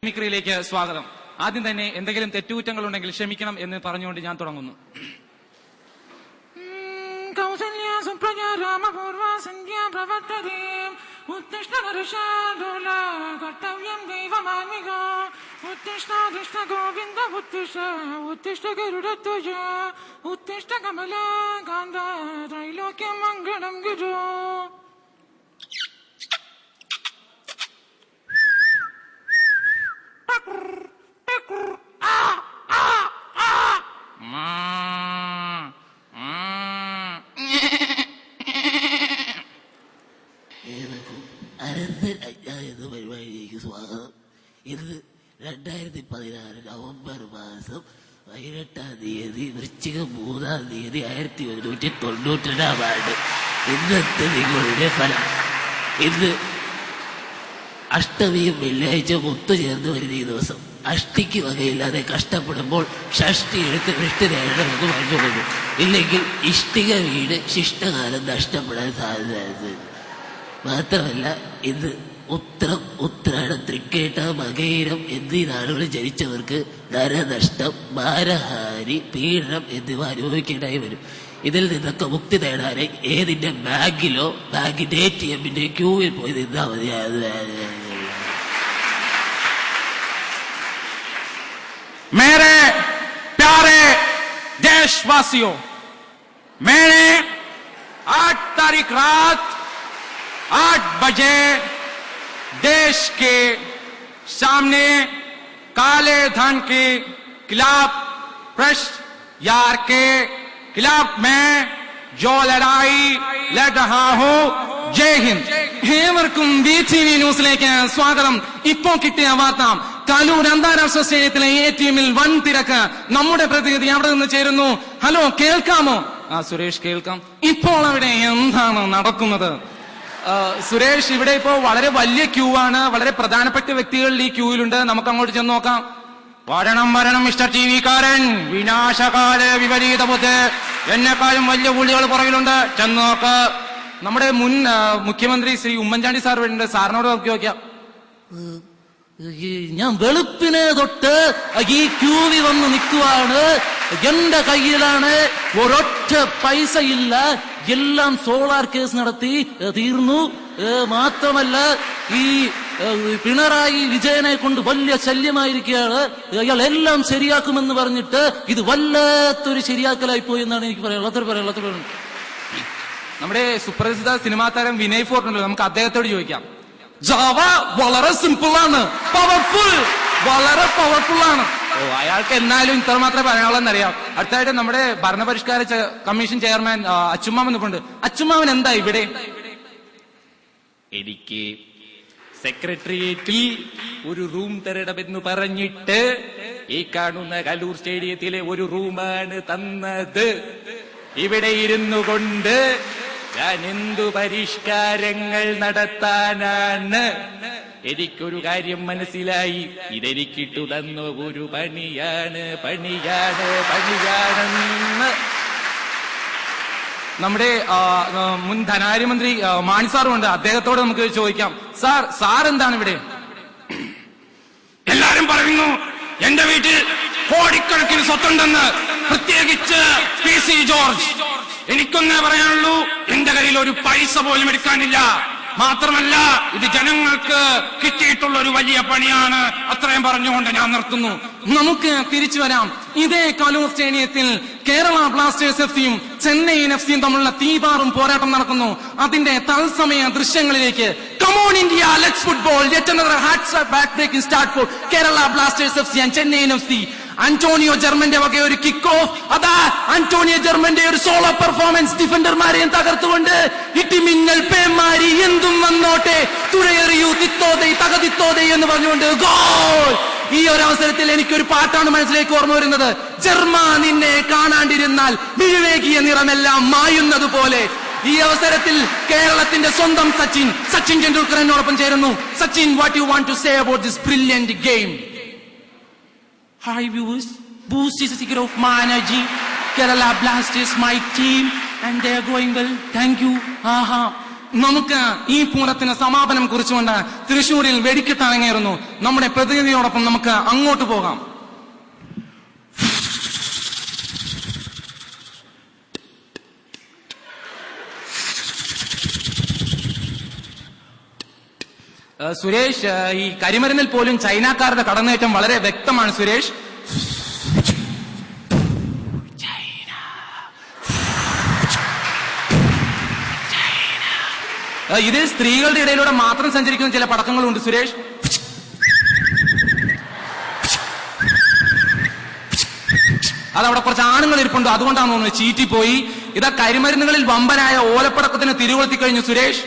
മിമിക്രിയിലേക്ക് സ്വാഗതം. ആദ്യം തന്നെ എന്തെങ്കിലും തെറ്റുകുറ്റങ്ങൾ ഉണ്ടെങ്കിൽ ക്ഷമിക്കണം എന്ന് പറഞ്ഞുകൊണ്ട് ഞാൻ തുടങ്ങുന്നു. പരിപാടിയിലേക്ക് സ്വാഗതം. ഇത് 2016 നവംബർ മാസം 18-ാം തീയതി വൃശ്ചികം 3-ാം തീയതി 1192-ാം ആണ്ട്. ഇന്നത്തെ നിങ്ങളുടെ ഫലം. ഇന്ന് അഷ്ടമിയും വെള്ളിയാഴ്ച ഒത്തുചേർന്ന് വരുന്ന ഈ ദിവസം അഷ്ടിക്ക് വകയില്ലാതെ കഷ്ടപ്പെടുമ്പോൾ ഷഷ്ടി എടുത്ത് വൃഷ്ടിനായിട്ട് നമുക്ക് പറഞ്ഞു കൊടുക്കും. ഇല്ലെങ്കിൽ ഇഷ്ടിക വീട് ശിഷ്ടകാലം നഷ്ടപ്പെടാൻ സാധ്യത. മാത്രമല്ല ഇന്ന് ഉത്രം, ഉത്രാടം, തൃക്കേട്ട, മകയിരം എന്നീ നാടുകളിൽ ജനിച്ചവർക്ക് ധനനഷ്ടം, മാനഹാനി, പീഡനം എന്നിവ അനുഭവിക്കേണ്ടായി വരും. ഇതിൽ നിന്നൊക്കെ മുക്തി നേടാനായി ഏതിന്റെ ബാങ്കിലോ ബാങ്കിന്റെ ATM-ന്റെ ക്യൂവിൽ പോയി നിന്നാ മതി. मेरे प्यारे देशवासियों, मैंने 8 तारीख रात 8 बजे देश के सामने काले धन के खिलाफ भ्रष्ट यार के खिलाफ मैं जो लड़ाई लड़ रहा हूं. जय हिंद. ഏവർക്കും BTV ന്യൂസിലേക്ക് സ്വാഗതം. ഇപ്പോ കിട്ടിയ വാർത്ത, കലൂർ അന്താരാഷ്ട്ര സ്റ്റേഡിയത്തിലെ ATM-ൽ വൻ തിരക്ക്. നമ്മുടെ പ്രതിനിധി അവിടെ നിന്ന് ചേരുന്നു. ഹലോ, കേൾക്കാമോ? സുരേഷ്, കേൾക്കാം. ഇപ്പോൾ അവിടെ എന്താണ് നടക്കുന്നത്? സുരേഷ്, ഇവിടെ ഇപ്പോ വളരെ വലിയ ക്യൂ ആണ്. വളരെ പ്രധാനപ്പെട്ട വ്യക്തികൾ ഈ ക്യൂവിലുണ്ട്. നമുക്ക് അങ്ങോട്ട് ചെന്ന് നോക്കാം. വരണം വരണം മിസ്റ്റർ TV കാരൻ, വിനാശകാല വിപരീത ബുദ്ധി, എന്നെക്കാളും വലിയ പുള്ളികൾ പുറകിലുണ്ട്. ചെന്ന് നോക്ക്. നമ്മുടെ മുൻ മുഖ്യമന്ത്രി ശ്രീ ഉമ്മൻചാണ്ടി സാർ വരുന്നുണ്ട്. സാറിനോട് നോക്കി നോക്കിയാ. ഞാൻ വെളുപ്പിനെ തൊട്ട് ഈ ക്യൂവിൽ വന്ന് നിൽക്കുവാണ്. എന്റെ കയ്യിലാണ് ഒരൊറ്റ പൈസ ഇല്ല. എല്ലാം സോളാർ കേസ് നടത്തി തീർന്നു. മാത്രമല്ല ഈ പിണറായി വിജയനെ കൊണ്ട് വലിയ ശല്യമായിരിക്കുകയാണ്. അയാൾ എല്ലാം ശരിയാക്കുമെന്ന് പറഞ്ഞിട്ട് ഇത് വല്ലാത്തൊരു ശരിയാക്കലായി പോയി എന്നാണ് എനിക്ക് പറയാനുള്ളത്. നമ്മുടെ സുപ്രസിദ്ധ സിനിമാ താരം വിനയ് ഫോർട്ട് ഉണ്ട്. നമുക്ക് അദ്ദേഹത്തോട് ചോദിക്കാം. ജാവ വളരെ സിമ്പിൾ ആണ്, പവർഫുൾ, വളരെ പവർഫുൾ ആണ്. അയാൾക്ക് എന്നാലും ഇത്ര മാത്രമേ പറയാനുള്ളതെന്നറിയാം. അടുത്തായിട്ട് നമ്മുടെ ഭരണപരിഷ്കാര കമ്മീഷൻ ചെയർമാൻ അച്ചുമാമൻ നിൽപ്പുണ്ട്. അച്ചുമാമൻ എന്താ ഇവിടെ? എനിക്ക് സെക്രട്ടേറിയറ്റിൽ ഒരു റൂം തരണമെന്ന് പറഞ്ഞിട്ട് ഈ കാണുന്ന കലൂർ സ്റ്റേഡിയത്തിലെ ഒരു റൂമാണ് തന്നത്. ഇവിടെ ഇരുന്നു കൊണ്ട് ഞാൻ എന്തു പരിഷ്കാരങ്ങൾ നടത്താനാണ്? എനിക്കൊരു കാര്യം മനസ്സിലായി. ഇതെനിക്കിട്ടു തന്ന ഒരു പണിയാണെന്ന് നമ്മുടെ മുൻ ധനകാര്യമന്ത്രി മാണി സാറുണ്ട്. അദ്ദേഹത്തോട് നമുക്ക് ചോദിക്കാം. സാർ എന്താണ് ഇവിടെ? എല്ലാരും പറയുന്നു എന്റെ വീട്ടിൽ കോടിക്കണക്കിന് സ്വത്തുണ്ടെന്ന്, പ്രത്യേകിച്ച് PC ജോർജ്. എനിക്കൊന്നേ പറയാനുള്ളൂ, എന്റെ കയ്യിൽ ഒരു പൈസ പോലും എടുക്കാനില്ല. മാത്രമല്ല ഇത് ജനങ്ങൾക്ക് കിട്ടിയിട്ടുള്ള ഒരു വലിയ പണിയാണ്. അത്രയും പറഞ്ഞുകൊണ്ട് ഞാൻ നിർത്തുന്നു. നമുക്ക് തിരിച്ചു വരാം. ഇതേ കലൂർ സ്റ്റേഡിയത്തിൽ കേരള ബ്ലാസ്റ്റേഴ്സ് FCയും ചെന്നൈയിൻ FCയും തമ്മിലുള്ള തീപാറും പോരാട്ടം നടക്കുന്നു. അതിന്റെ തത്സമയ ദൃശ്യങ്ങളിലേക്ക്. Come on India, let's football. Yet another back breaking start for Kerala Blasters FC and Chennaiyin FC. Antonio ജർമ്മന്റെ വക ഒരു കിക്ക് ഓഫ്. അതാ അന്റോണിയോ ജർമ്മന്റെ ഒരു സോളോ പെർഫോമൻസ്, ഡിഫൻഡർമാരെയും തകർത്തുകൊണ്ട്. ഇടിമിന്നൽ പേമാരി എന്തും വന്നോട്ടെ, തുഴയെറിയൂ തിത്തോതെ തകതിത്തോതെ എന്ന് പറഞ്ഞുകൊണ്ട് ഗോൾ. ഈ ഒരു അവസരത്തിൽ എനിക്കൊരു പാട്ടാണ് മനസ്സിലേക്ക് ഓർമ്മ വരുന്നത്. ജർമ്മ നിന്നെ കാണാണ്ടിരുന്നാൽ വിവേകിയ നിറമെല്ലാം മായുന്നത് പോലെ. ഈ അവസരത്തിൽ കേരളത്തിന്റെ സ്വന്തം സച്ചിൻ ടെണ്ടുൽക്കർ എന്നോടൊപ്പം ചേരുന്നു. Sachin, what you want to say about this brilliant game? Hi viewers, Boost is a secret of my energy. Kerala Blasters, my team, and they are going well. Thank you. നമുക്ക് ഈ പൂരത്തിന് സമാപനം കുറിച്ചുകൊണ്ട് തൃശൂരിൽ വെടിക്കെട്ട് അരങ്ങേറുന്നു. നമ്മുടെ പ്രതിനിധിയോടൊപ്പം നമുക്ക് അങ്ങോട്ട് പോകാം. സുരേഷ്, ഈ കരിമരുന്നിൽ പോലും ചൈനക്കാരുടെ കടന്നുകയറ്റം വളരെ വ്യക്തമാണ് സുരേഷ്. ഇതിൽ സ്ത്രീകളുടെ ഇടയിലൂടെ മാത്രം സഞ്ചരിക്കുന്ന ചില പടക്കങ്ങളുണ്ട് സുരേഷ്. അതവിടെ കുറച്ച് ആണുങ്ങൾ ഇരിപ്പുണ്ട്, അതുകൊണ്ടാണ് തോന്നുന്നത് ചീറ്റിപ്പോയി. ഇതാ കരിമരുന്നുകളിൽ വമ്പനായ ഓലപ്പടക്കത്തിന് തിരികൊളുത്തി കഴിഞ്ഞു സുരേഷ്.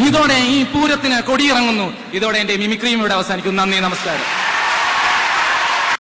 ഇതോടെ ഈ പൂരത്തിന് കൊടിയിറങ്ങുന്നു. ഇതോടെ എന്റെ മിമിക്രിയും ഇവിടെ അവസാനിക്കുന്നു. നന്ദി, നമസ്കാരം.